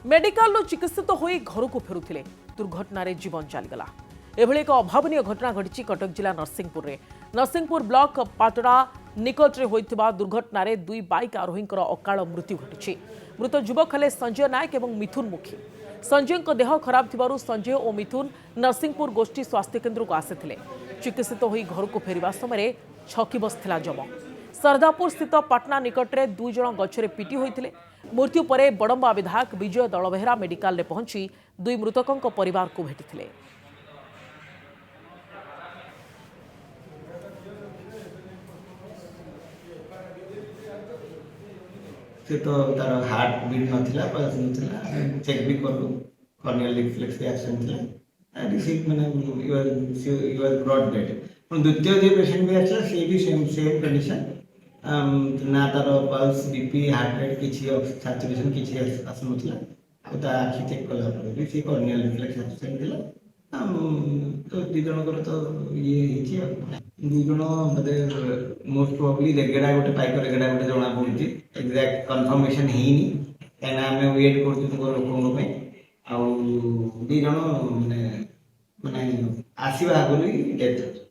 medical चिकित्सित हो घर को फेरुले दुर्घटन जीवन चलीगला एभली एक अभावन घटना घटी कटक जिला नरसिंहपुर ब्लॉक पाटड़ा निकट में होता दुर्घटन दुई बाइक आरोही अकाल मृत्यु घटी मृत युवक हेले संजय नायक और मिथुन मुखी संजय देह खराब थिबारु संजय और मिथुन नरसिंहपुर गोष्ठी स्वास्थ्य केन्द्र को आसी चिकित्सित हो घर को फेरिबा समय छकी बसला जम सरदापुर स्थित पाटना निकट में दुई जन गछरे पिटी होते मृत्यु पर बड़म्बा विधायक विजय दलबेहरा मेडिकल में पहुंची दुई मृतकों परिवार को भेटी से तो तार हार्ट बीट नथिला पल्स नथिला चेक भी करू कॉर्नियल रिफ्लेक्स रिएक्शन थिला रिसीव माने यू वाज ब्रॉड डेड पण द्वितीय जे पेशेंट भी आछला से भी सेम कंडीशन ना तार पल्स बीपी हार्ट रेट किछि सैचुरेशन किछि आसु नथिला आ ता आखि चेक कला पर भी से कॉर्नियल रिफ्लेक्स रिएक्शन थिला तो दी जन कर तो ये हिची दी जन मते मोस्ट प्रोबब्ली रेगडा गोटे पाइक रेगडा गोटे जना पड़ुची एग्जैक्ट कंफर्मेशन हेनी कहना आम वेट कर लोक आ दी जन माने माने आसवा आगु डेथ